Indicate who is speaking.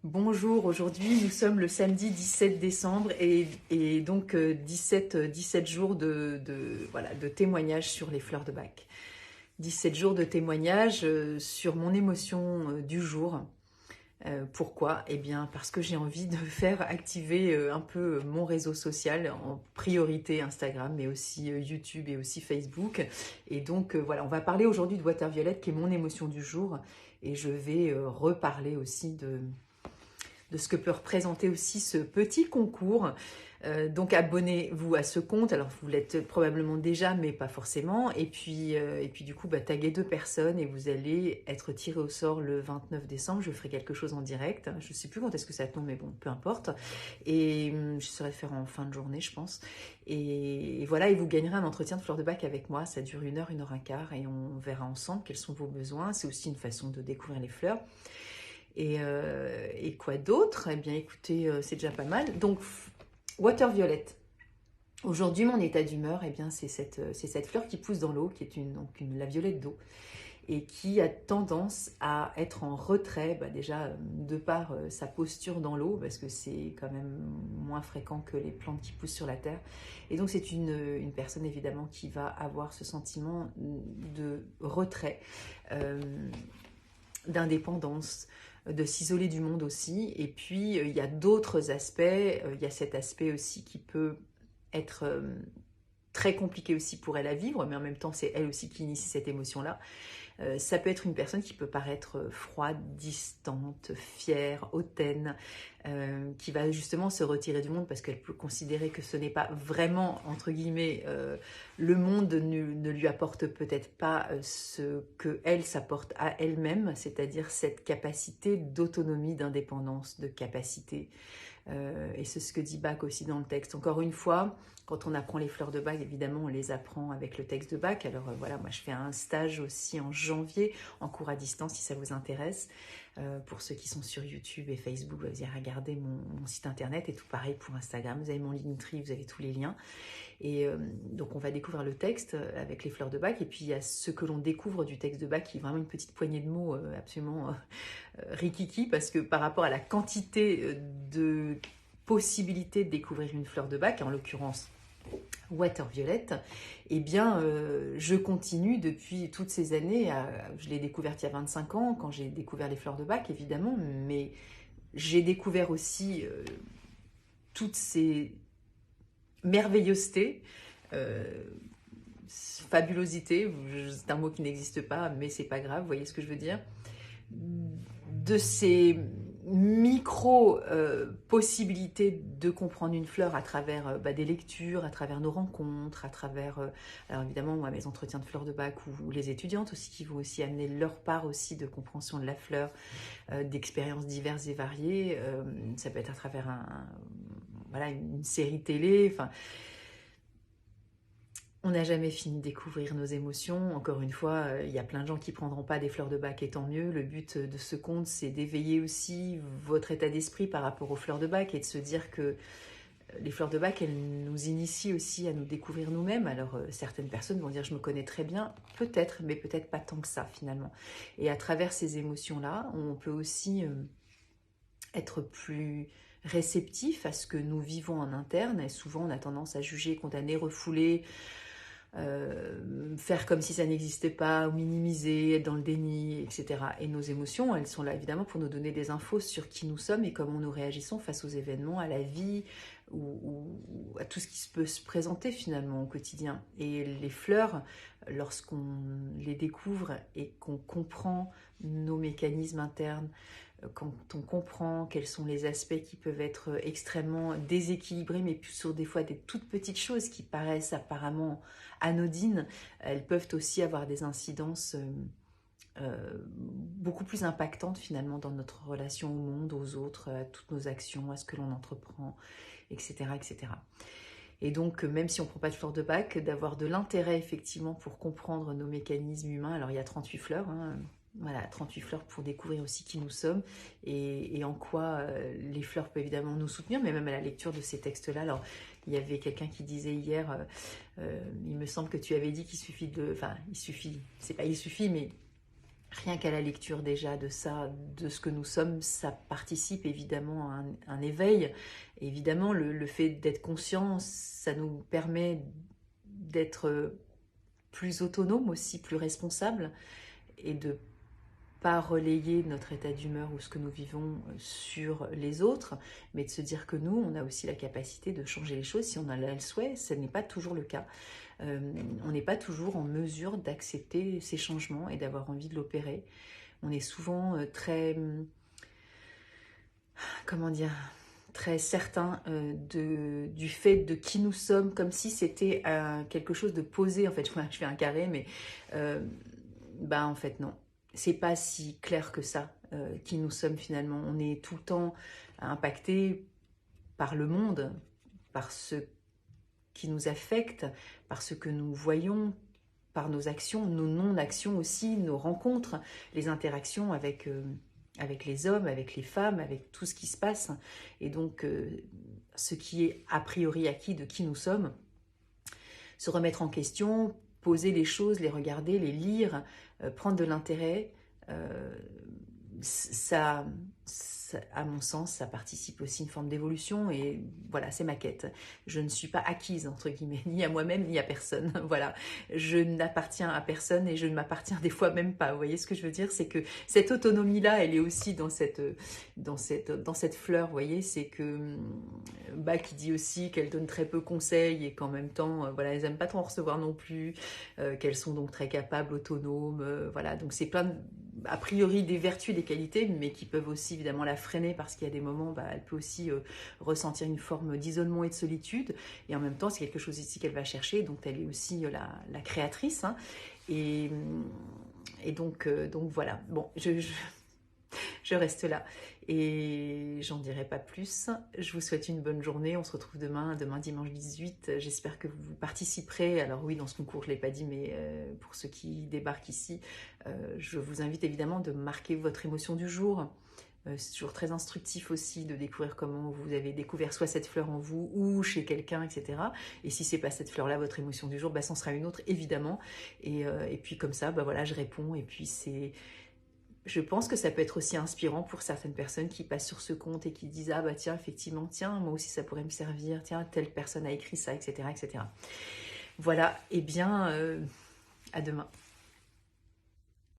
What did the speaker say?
Speaker 1: Bonjour, aujourd'hui nous sommes le samedi 17 décembre et donc 17 jours voilà, de témoignages sur les fleurs de Bach. 17 jours de témoignages sur mon émotion du jour. Pourquoi? Eh bien parce que j'ai envie de faire activer un peu mon réseau social, en priorité Instagram, mais aussi YouTube et aussi Facebook. Et donc voilà, on va parler aujourd'hui de Water Violet qui est mon émotion du jour. Et je vais reparler aussi de ce que peut représenter aussi ce petit concours. Donc abonnez-vous à ce compte, alors vous l'êtes probablement déjà mais pas forcément, et puis du coup taguez 2 personnes et vous allez être tiré au sort le 29 décembre, je ferai quelque chose en direct, je ne sais plus quand est-ce que ça tombe mais bon peu importe, et je saurais faire en fin de journée je pense, et voilà, et vous gagnerez un entretien de fleurs de Bach avec moi, ça dure 1 heure, 1 heure et quart et on verra ensemble quels sont vos besoins, c'est aussi une façon de découvrir les fleurs. Et quoi d'autre? Eh bien, écoutez, c'est déjà pas mal. Donc, Water Violet. Aujourd'hui, mon état d'humeur, eh bien, c'est cette fleur qui pousse dans l'eau, qui est la violette d'eau, et qui a tendance à être en retrait, déjà de par sa posture dans l'eau, parce que c'est quand même moins fréquent que les plantes qui poussent sur la terre. Et donc, c'est une personne, évidemment, qui va avoir ce sentiment de retrait, d'indépendance, de s'isoler du monde aussi. Et puis, il y a d'autres aspects. Il y a cet aspect aussi qui peut être très compliqué aussi pour elle à vivre, mais en même temps, c'est elle aussi qui initie cette émotion-là. Ça peut être une personne qui peut paraître froide, distante, fière, hautaine, qui va justement se retirer du monde parce qu'elle peut considérer que ce n'est pas vraiment, entre guillemets, le monde ne lui apporte peut-être pas ce qu'elle s'apporte à elle-même, c'est-à-dire cette capacité d'autonomie, d'indépendance, de capacité. Et c'est ce que dit Bach aussi dans le texte. Encore une fois, quand on apprend les fleurs de Bach, évidemment, on les apprend avec le texte de Bach. Alors voilà, moi je fais un stage aussi en janvier, en cours à distance, si ça vous intéresse. Pour ceux qui sont sur YouTube et Facebook, vous allez regarder mon site internet et tout pareil pour Instagram. Vous avez mon Linktree, vous avez tous les liens. Et donc on va découvrir le texte avec les fleurs de Bach. Et puis il y a ce que l'on découvre du texte de Bach, qui est vraiment une petite poignée de mots absolument rikiki, parce que par rapport à la quantité de possibilités de découvrir une fleur de Bach, en l'occurrence Water Violet, eh bien je continue depuis toutes ces années, je l'ai découverte il y a 25 ans quand j'ai découvert les fleurs de Bach évidemment, mais j'ai découvert aussi toutes ces merveilleusetés, fabulosités, c'est un mot qui n'existe pas mais c'est pas grave, vous voyez ce que je veux dire, de ces micro-possibilités de comprendre une fleur à travers des lectures, à travers nos rencontres, à travers, alors évidemment, moi, mes entretiens de fleurs de Bach ou les étudiantes aussi qui vont aussi amener leur part aussi de compréhension de la fleur, d'expériences diverses et variées. Ça peut être à travers voilà, une série télé, enfin... On n'a jamais fini de découvrir nos émotions. Encore une fois, il y a plein de gens qui ne prendront pas des fleurs de Bach et tant mieux. Le but de ce conte, c'est d'éveiller aussi votre état d'esprit par rapport aux fleurs de Bach et de se dire que les fleurs de Bach, elles nous initient aussi à nous découvrir nous-mêmes. Alors certaines personnes vont dire je me connais très bien, peut-être, mais peut-être pas tant que ça finalement. Et à travers ces émotions-là, on peut aussi être plus réceptif à ce que nous vivons en interne. Et souvent, on a tendance à juger, condamner, refouler, faire comme si ça n'existait pas, ou minimiser, être dans le déni, etc. Et nos émotions, elles sont là évidemment pour nous donner des infos sur qui nous sommes et comment nous réagissons face aux événements, à la vie, ou à tout ce qui peut se présenter finalement au quotidien. Et les fleurs, lorsqu'on les découvre et qu'on comprend nos mécanismes internes, quand on comprend quels sont les aspects qui peuvent être extrêmement déséquilibrés, mais sur des fois des toutes petites choses qui paraissent apparemment anodines, elles peuvent aussi avoir des incidences beaucoup plus impactantes finalement dans notre relation au monde, aux autres, à toutes nos actions, à ce que l'on entreprend, etc., etc. Et donc, même si on ne prend pas de fleurs de Bach, d'avoir de l'intérêt effectivement pour comprendre nos mécanismes humains. Alors, il y a 38 fleurs, hein, voilà, 38 fleurs pour découvrir aussi qui nous sommes et en quoi les fleurs peuvent évidemment nous soutenir, mais même à la lecture de ces textes-là. Alors, il y avait quelqu'un qui disait hier, il me semble que tu avais dit qu'il suffit de... Enfin, il suffit, c'est pas il suffit, mais Rien qu'à la lecture déjà de ça, de ce que nous sommes, ça participe évidemment à un éveil. Évidemment, le fait d'être conscient, ça nous permet d'être plus autonome aussi, plus responsable, et de pas relayer notre état d'humeur ou ce que nous vivons sur les autres, mais de se dire que nous, on a aussi la capacité de changer les choses si on a le souhait. Ce n'est pas toujours le cas. On n'est pas toujours en mesure d'accepter ces changements et d'avoir envie de l'opérer. On est souvent très, comment dire, très certain du fait de qui nous sommes, comme si c'était quelque chose de posé. En fait, je fais un carré, mais en fait non. C'est pas si clair que ça, qui nous sommes finalement. On est tout le temps impacté par le monde, par ce qui nous affecte, par ce que nous voyons, par nos actions, nos non-actions aussi, nos rencontres, les interactions avec les hommes, avec les femmes, avec tout ce qui se passe. Et donc, ce qui est a priori acquis de qui nous sommes, se remettre en question, poser les choses, les regarder, les lire, prendre de l'intérêt, ça, à mon sens, ça participe aussi à une forme d'évolution et voilà, c'est ma quête. Je ne suis pas acquise, entre guillemets, ni à moi-même, ni à personne. Voilà, je n'appartiens à personne et je ne m'appartiens des fois même pas. Vous voyez ce que je veux dire? C'est que cette autonomie-là, elle est aussi dans cette fleur, vous voyez, c'est que qui dit aussi qu'elle donne très peu conseils et qu'en même temps, voilà, elles n'aiment pas trop en recevoir non plus, qu'elles sont donc très capables, autonomes, voilà, donc c'est plein a priori des vertus, des qualités, mais qui peuvent aussi évidemment la freiner parce qu'il y a des moments, elle peut aussi ressentir une forme d'isolement et de solitude, et en même temps c'est quelque chose ici qu'elle va chercher, donc elle est aussi la créatrice, hein, et donc voilà, bon, je reste là et j'en dirai pas plus. Je vous souhaite une bonne journée. On se retrouve demain dimanche 18. J'espère que vous participerez. Alors oui, dans ce concours, je ne l'ai pas dit, mais pour ceux qui débarquent ici, je vous invite évidemment de marquer votre émotion du jour. C'est toujours très instructif aussi de découvrir comment vous avez découvert soit cette fleur en vous ou chez quelqu'un, etc. Et si c'est pas cette fleur-là, votre émotion du jour, c'en sera une autre, évidemment. Et puis comme ça, voilà, je réponds. Et puis je pense que ça peut être aussi inspirant pour certaines personnes qui passent sur ce compte et qui disent « Ah bah tiens, effectivement, tiens, moi aussi ça pourrait me servir, tiens, telle personne a écrit ça, etc. etc. » Voilà, et bien, à demain.